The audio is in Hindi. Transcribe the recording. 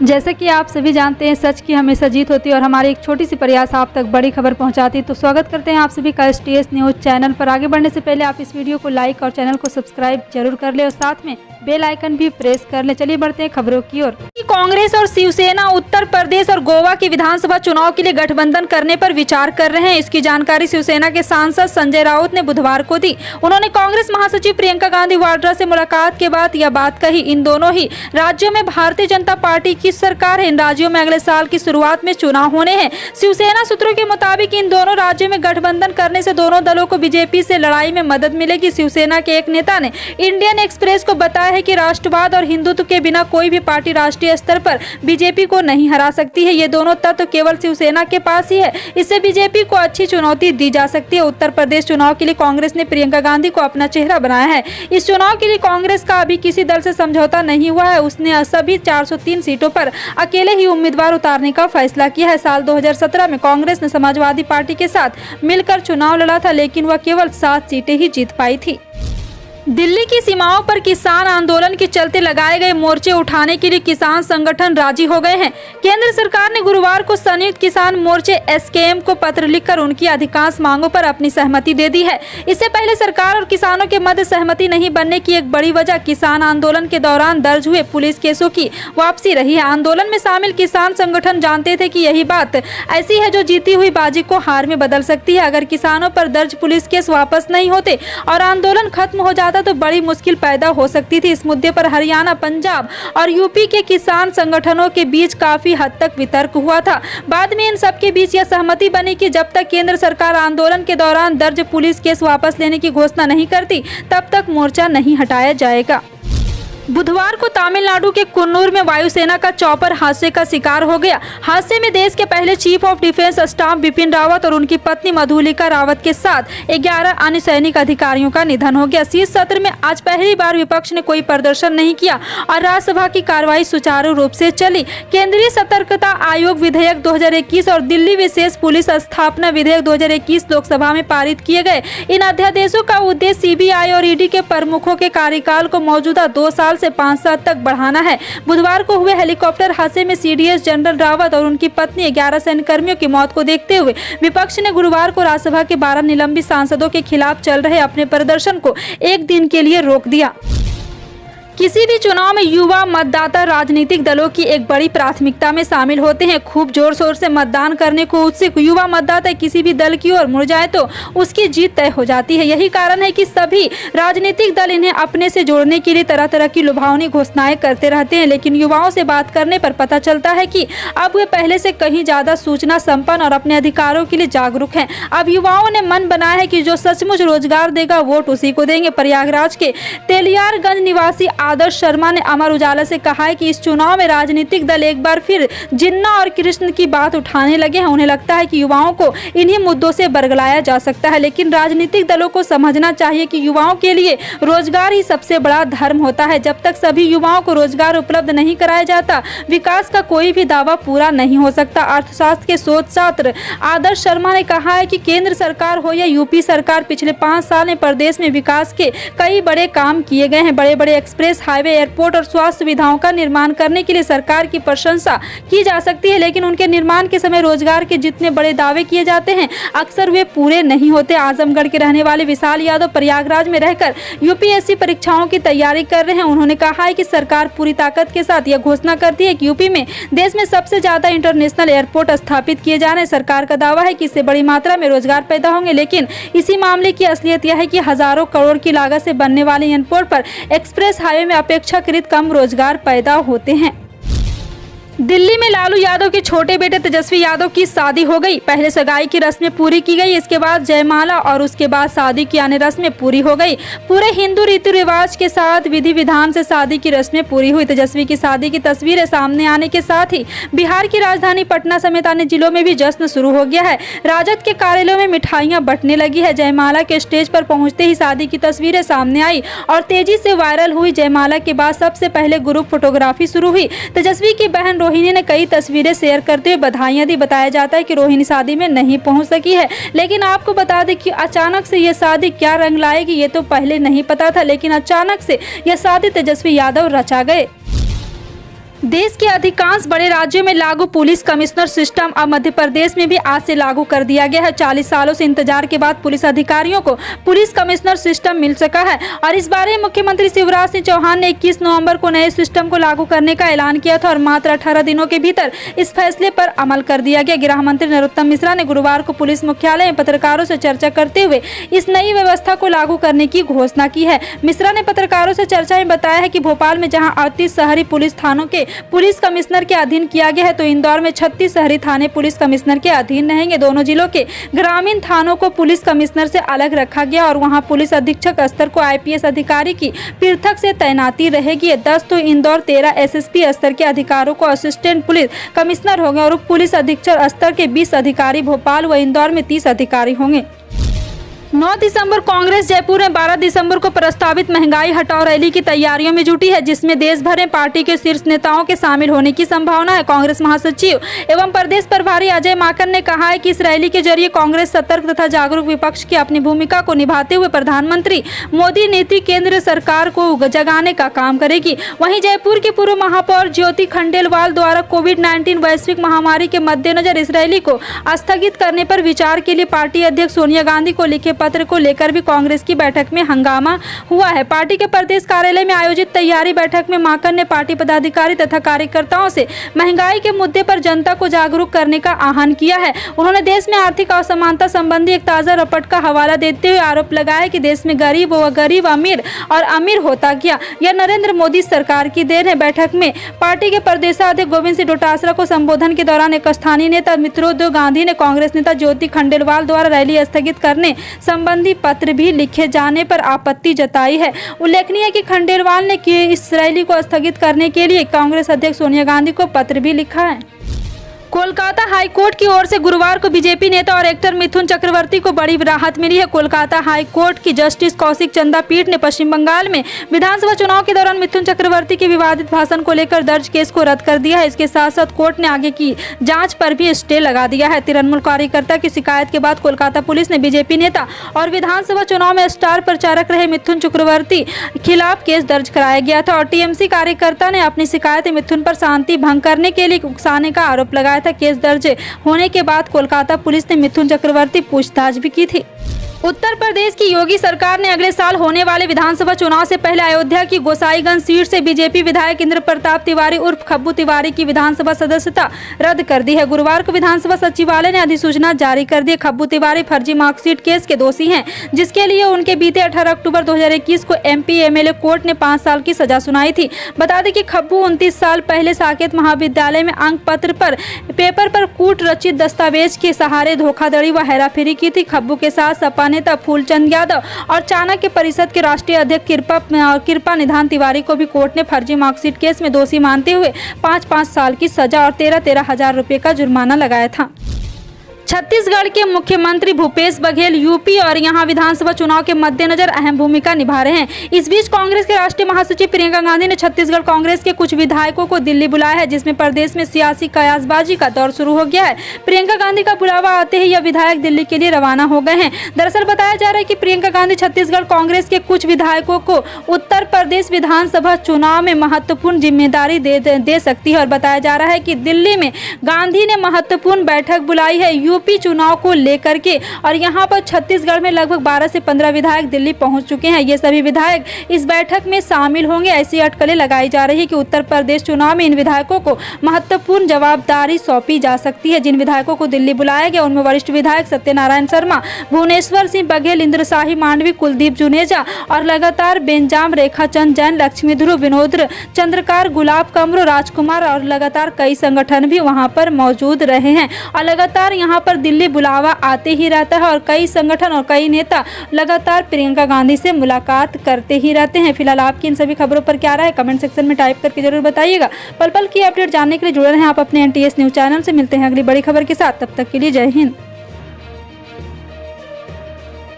जैसे कि आप सभी जानते हैं, सच की हमेशा जीत होती है और हमारी एक छोटी सी प्रयास आप तक बड़ी खबर पहुंचाती है। तो स्वागत करते हैं आप सभी का STS न्यूज़ चैनल पर। आगे बढ़ने से पहले आप इस वीडियो को लाइक और चैनल को सब्सक्राइब जरूर कर ले और साथ में बेल आइकन भी प्रेस कर ले। चलिए बढ़ते हैं खबरों की ओर। कांग्रेस और शिवसेना उत्तर प्रदेश और गोवा के विधानसभा चुनाव के लिए गठबंधन करने पर विचार कर रहे हैं। इसकी जानकारी शिवसेना के सांसद संजय राउत ने बुधवार को दी। उन्होंने कांग्रेस महासचिव प्रियंका गांधी वाड्रा से मुलाकात के बाद यह बात कही। इन दोनों ही राज्यों में भारतीय जनता पार्टी की सरकार है। इन राज्यों में अगले साल की शुरुआत में चुनाव होने हैं। शिवसेना सूत्रों के मुताबिक इन दोनों राज्यों में गठबंधन करने से दोनों दलों को बीजेपी से लड़ाई में मदद मिलेगी। शिवसेना के एक नेता ने इंडियन एक्सप्रेस को बताया है कि राष्ट्रवाद और हिंदुत्व के बिना कोई भी पार्टी राष्ट्रीय स्तर पर बीजेपी को नहीं हरा सकती है। ये दोनों तत्व केवल शिवसेना के पास ही है। इससे बीजेपी को अच्छी चुनौती दी जा सकती है। उत्तर प्रदेश चुनाव के लिए कांग्रेस ने प्रियंका गांधी को अपना चेहरा बनाया है। इस चुनाव के लिए कांग्रेस का अभी किसी दल से समझौता नहीं हुआ है। उसने सभी 403 सीटों पर अकेले ही उम्मीदवार उतारने का फैसला किया है। साल 2017 में कांग्रेस ने समाजवादी पार्टी के साथ मिलकर चुनाव लड़ा था, लेकिन वह केवल 7 सीटें ही जीत पाई थी। दिल्ली की सीमाओं पर किसान आंदोलन के चलते लगाए गए मोर्चे उठाने के लिए किसान संगठन राजी हो गए हैं। केंद्र सरकार ने गुरुवार को संयुक्त किसान मोर्चे SKM को पत्र लिखकर उनकी अधिकांश मांगों पर अपनी सहमति दे दी है। इससे पहले सरकार और किसानों के मध्य सहमति नहीं बनने की एक बड़ी वजह किसान आंदोलन के दौरान दर्ज हुए पुलिस केसों की वापसी रही है। आंदोलन में शामिल किसान संगठन जानते थे कि यही बात ऐसी है जो जीती हुई बाजी को हार में बदल सकती है। अगर किसानों पर दर्ज पुलिस केस वापस नहीं होते और आंदोलन खत्म हो जाता तो बड़ी मुश्किल पैदा हो सकती थी। इस मुद्दे पर हरियाणा, पंजाब और यूपी के किसान संगठनों के बीच काफी हद तक वितर्क हुआ था। बाद में इन सब के बीच यह सहमति बनी कि जब तक केंद्र सरकार आंदोलन के दौरान दर्ज पुलिस केस वापस लेने की घोषणा नहीं करती, तब तक मोर्चा नहीं हटाया जाएगा। बुधवार को तमिलनाडु के कुन्नूर में वायुसेना का चॉपर हादसे का शिकार हो गया। हादसे में देश के पहले chief of defence staff Bipin Rawat और उनकी पत्नी मधुलिका रावत के साथ 11 अन्य सैनिक अधिकारियों का निधन हो गया। शीत सत्र में आज पहली बार विपक्ष ने कोई प्रदर्शन नहीं किया और राज्यसभा की कार्रवाई सुचारू रूप से चली। केंद्रीय सतर्कता आयोग विधेयक 2021 और दिल्ली विशेष पुलिस स्थापना विधेयक 2021 लोकसभा में पारित किए गए। इन अध्यादेशों का उद्देश्य CBI और ED के प्रमुखों के कार्यकाल को मौजूदा 2 साल से 5 साल तक बढ़ाना है। बुधवार को हुए हेलीकॉप्टर हादसे में CDS जनरल रावत और उनकी पत्नी 11 सैन्यकर्मियों की मौत को देखते हुए विपक्ष ने गुरुवार को राज्यसभा के 12 निलंबित सांसदों के खिलाफ चल रहे अपने प्रदर्शन को एक दिन के लिए रोक दिया। किसी भी चुनाव में युवा मतदाता राजनीतिक दलों की एक बड़ी प्राथमिकता में शामिल होते हैं। खूब जोर शोर से मतदान करने को उत्सुक युवा मतदाता किसी भी दल की ओर मुड़ जाए तो उसकी जीत तय हो जाती है। यही कारण है कि सभी राजनीतिक दल इन्हें अपने से जोड़ने के लिए तरह तरह की लुभावनी घोषणाएं करते रहते हैं, लेकिन युवाओं से बात करने पर पता चलता है कि अब वे पहले से कहीं ज्यादा सूचना संपन्न और अपने अधिकारों के लिए जागरूक हैं। अब युवाओं ने मन बनाया है कि जो सचमुच रोजगार देगा वोट उसी को देंगे। प्रयागराज के तेलियारगंज निवासी आदर्श शर्मा ने अमर उजाला से कहा है कि इस चुनाव में राजनीतिक दल एक बार फिर जिन्ना और कृष्ण की बात उठाने लगे हैं। उन्हें लगता है कि युवाओं को इन्हीं मुद्दों से बरगलाया जा सकता है, लेकिन राजनीतिक दलों को समझना चाहिए कि युवाओं के लिए रोजगार ही सबसे बड़ा धर्म होता है। जब तक सभी युवाओं को रोजगार उपलब्ध नहीं कराया जाता, विकास का कोई भी दावा पूरा नहीं हो सकता। अर्थशास्त्र के शोध छात्र आदर्श शर्मा ने कहा है कि केंद्र सरकार हो या यूपी सरकार, पिछले 5 साल में प्रदेश में विकास के कई बड़े काम किए गए हैं। बड़े बड़े एक्सप्रेस हाईवे, एयरपोर्ट और स्वास्थ्य सुविधाओं का निर्माण करने के लिए सरकार की प्रशंसा की जा सकती है, लेकिन उनके निर्माण के समय रोजगार के जितने बड़े दावे किए जाते हैं अक्सर वे पूरे नहीं होते। आजमगढ़ के रहने वाले विशाल यादव प्रयागराज में रहकर UPSC परीक्षाओं की तैयारी कर रहे हैं। उन्होंने कहा है कि सरकार पूरी ताकत के साथ यह घोषणा करती है कि यूपी में देश में सबसे ज्यादा इंटरनेशनल एयरपोर्ट स्थापित किए जा रहे हैं। सरकार का दावा है कि इससे बड़ी मात्रा में रोजगार पैदा होंगे, लेकिन इसी मामले की असलियत यह है कि हजारों करोड़ की लागत से बनने वाले एयरपोर्ट पर एक्सप्रेस हाईवे में अपेक्षाकृत कम रोजगार पैदा होते हैं। दिल्ली में लालू यादव के छोटे बेटे तेजस्वी यादव की शादी हो गई। पहले सगाई की रस्में पूरी की गई, इसके बाद जयमाला और उसके बाद शादी की अन्य रस्में पूरी हो गई। पूरे हिंदू रीति रिवाज के साथ विधि विधान से शादी की रस्में पूरी हुई। तेजस्वी की शादी की तस्वीरें सामने आने के साथ ही बिहार की राजधानी पटना समेत अन्य जिलों में भी जश्न शुरू हो गया है। राजद के कार्यालयों में मिठाइयां बंटने लगी है। जयमाला के स्टेज पर पहुंचते ही शादी की तस्वीरें सामने आई और तेजी से वायरल हुई। जयमाला के बाद सबसे पहले ग्रुप फोटोग्राफी शुरू हुई। तेजस्वी की बहन रोहिणी ने कई तस्वीरें शेयर करते हुए बधाइयां दी। बताया जाता है कि रोहिणी शादी में नहीं पहुंच सकी है, लेकिन आपको बता दें कि अचानक से यह शादी क्या रंग लाएगी ये तो पहले नहीं पता था, लेकिन अचानक से यह शादी तेजस्वी यादव रचा गए। देश के अधिकांश बड़े राज्यों में लागू पुलिस कमिश्नर सिस्टम अब मध्य प्रदेश में भी आज से लागू कर दिया गया है। 40 सालों से इंतजार के बाद पुलिस अधिकारियों को पुलिस कमिश्नर सिस्टम मिल सका है और इस बारे में मुख्यमंत्री शिवराज सिंह चौहान ने 21 नवंबर को नए सिस्टम को लागू करने का ऐलान किया था और मात्र 18 दिनों के भीतर इस फैसले पर अमल कर दिया गया। गृह मंत्री नरोत्तम मिश्रा ने गुरुवार को पुलिस मुख्यालय में पत्रकारों से चर्चा करते हुए इस नई व्यवस्था को लागू करने की घोषणा की है। मिश्रा ने पत्रकारों से चर्चा में बताया है कि भोपाल में जहां 38 शहरी पुलिस थानों के पुलिस कमिश्नर के अधीन किया गया है, तो इंदौर में 36 शहरी थाने पुलिस कमिश्नर के अधीन रहेंगे। दोनों जिलों के ग्रामीण थानों को पुलिस कमिश्नर से अलग रखा गया और वहां पुलिस अधीक्षक स्तर को आईपीएस अधिकारी की पृथक से तैनाती रहेगी। 10 तो इंदौर 13 एसएसपी स्तर के अधिकारियों को असिस्टेंट पुलिस कमिश्नर होंगे और उप पुलिस अधीक्षक स्तर के 20 अधिकारी भोपाल व इंदौर में 30 अधिकारी होंगे। 9 दिसंबर कांग्रेस जयपुर में 12 दिसंबर को प्रस्तावित महंगाई हटाओ रैली की तैयारियों में जुटी है, जिसमें देश भर में पार्टी के शीर्ष नेताओं के शामिल होने की संभावना है। कांग्रेस महासचिव एवं प्रदेश प्रभारी अजय माकन ने कहा है कि इस रैली के जरिए कांग्रेस सतर्क तथा जागरूक विपक्ष की अपनी भूमिका को निभाते हुए प्रधानमंत्री मोदी नीति केंद्र सरकार को जगाने का काम करेगी। वहीं जयपुर की पूर्व महापौर ज्योति खंडेलवाल द्वारा कोविड-19 वैश्विक महामारी के मद्देनजर इस रैली को स्थगित करने पर विचार के लिए पार्टी अध्यक्ष सोनिया गांधी को लिखे पत्र को लेकर भी कांग्रेस की बैठक में हंगामा हुआ है। पार्टी के प्रदेश कार्यालय में आयोजित तैयारी बैठक में माकन ने पार्टी पदाधिकारी तथा कार्यकर्ताओं से महंगाई के मुद्दे पर जनता को जागरूक करने का आह्वान किया है। उन्होंने देश में आर्थिक असमानता संबंधी एक ताजा रिपोर्ट का हवाला देते हुए आरोप लगाया कि देश में गरीब व गरीब अमीर और अमीर होता गया, यह नरेंद्र मोदी सरकार की देन है। बैठक में पार्टी के प्रदेशाध्यक्ष गोविंद सिंह डोटासरा को संबोधन के दौरान एक स्थानीय नेता मित्रोदय गांधी ने कांग्रेस नेता ज्योति खंडेलवाल द्वारा रैली स्थगित करने संबंधी पत्र भी लिखे जाने पर आपत्ति जताई है। उल्लेखनीय है कि खंडेलवाल ने इस रैली को स्थगित करने के लिए कांग्रेस अध्यक्ष सोनिया गांधी को पत्र भी लिखा है। कोलकाता हाई कोर्ट की ओर से गुरुवार को बीजेपी नेता और एक्टर मिथुन चक्रवर्ती को बड़ी राहत मिली है। कोलकाता हाई कोर्ट की जस्टिस कौशिक चंदा पीठ ने पश्चिम बंगाल में विधानसभा चुनाव के दौरान मिथुन चक्रवर्ती के विवादित भाषण को लेकर दर्ज केस को रद्द कर दिया है। इसके साथ साथ कोर्ट ने आगे की जांच पर भी स्टे लगा दिया है। तृणमूल कार्यकर्ता की शिकायत के बाद कोलकाता पुलिस ने बीजेपी नेता और विधानसभा चुनाव में स्टार प्रचारक रहे मिथुन चक्रवर्ती खिलाफ केस दर्ज कराया गया था और टीएमसी कार्यकर्ता ने अपनी शिकायत मिथुन पर शांति भंग करने के लिए उकसाने का आरोप लगाया था। केस दर्ज होने के बाद कोलकाता पुलिस ने मिथुन चक्रवर्ती पूछताछ भी की थी। उत्तर प्रदेश की योगी सरकार ने अगले साल होने वाले विधानसभा चुनाव से पहले अयोध्या की गोसाईगंज सीट से बीजेपी विधायक इंद्र प्रताप तिवारी उर्फ खब्बू तिवारी की विधानसभा सदस्यता रद्द कर दी है। गुरुवार को विधानसभा सचिवालय ने अधिसूचना जारी कर दी। खब्बू तिवारी फर्जी मार्कशीट केस के दोषी हैं, जिसके लिए उनके बीते 18 अक्टूबर 2021 को एमपी एमएलए कोर्ट ने 5 साल की सजा सुनाई थी। बता दें कि खब्बू 29 साल पहले साकेत महाविद्यालय में अंक पत्र पर पेपर पर कूट रचित दस्तावेज के सहारे धोखाधड़ी व हेराफेरी की थी। खब्बू के साथ सपा नेता फूलचंद यादव और चाणक्य परिषद के राष्ट्रीय अध्यक्ष कृपा निधान तिवारी को भी कोर्ट ने फर्जी मार्कशीट केस में दोषी मानते हुए 5-5 साल की सजा और 13-13 हजार रुपए का जुर्माना लगाया था। छत्तीसगढ़ के मुख्यमंत्री भूपेश बघेल यूपी और यहां विधानसभा चुनाव के मद्देनजर अहम भूमिका निभा रहे हैं। इस बीच कांग्रेस के राष्ट्रीय महासचिव प्रियंका गांधी ने छत्तीसगढ़ कांग्रेस के कुछ विधायकों को दिल्ली बुलाया है, जिसमें प्रदेश में सियासी कयासबाजी का दौर शुरू हो गया है। प्रियंका गांधी का बुलावा आते ही यह विधायक दिल्ली के लिए रवाना हो गए हैं। दरअसल बताया जा रहा है कि प्रियंका गांधी छत्तीसगढ़ कांग्रेस के कुछ विधायकों को उत्तर प्रदेश विधानसभा चुनाव में महत्वपूर्ण जिम्मेदारी दे सकती है और बताया जा रहा है कि दिल्ली में गांधी ने महत्वपूर्ण बैठक बुलाई है यूपी चुनाव को लेकर के और यहां पर छत्तीसगढ़ में लगभग 12 से 15 विधायक दिल्ली पहुंच चुके हैं। ये सभी विधायक इस बैठक में शामिल होंगे। ऐसी अटकलें लगाई जा रही है कि उत्तर प्रदेश चुनाव में इन विधायकों को महत्वपूर्ण जवाबदारी सौंपी जा सकती है। जिन विधायकों को दिल्ली बुलाया गया उनमें वरिष्ठ विधायक सत्यनारायण शर्मा, भुवनेश्वर सिंह बघेल, इंद्रशाही मांडवी, कुलदीप जुनेजा और लगातार बेंजाम, रेखाचंद जैन, लक्ष्मी ध्रुव, विनोद चंद्रकार, गुलाब कमरो, राजकुमार और लगातार कई संगठन भी वहां पर मौजूद रहे हैं और लगातार यहां पर दिल्ली बुलावा आते ही रहता है और कई संगठन और कई नेता लगातार प्रियंका गांधी से मुलाकात करते ही रहते हैं। फिलहाल आपकी इन सभी खबरों पर क्या राय है कमेंट सेक्शन में टाइप करके जरूर बताइएगा। पल पल की अपडेट जानने के लिए जुड़े रहें आप अपने NTS न्यूज चैनल से। मिलते हैं अगली बड़ी खबर के साथ, तब तक के लिए जय हिंद।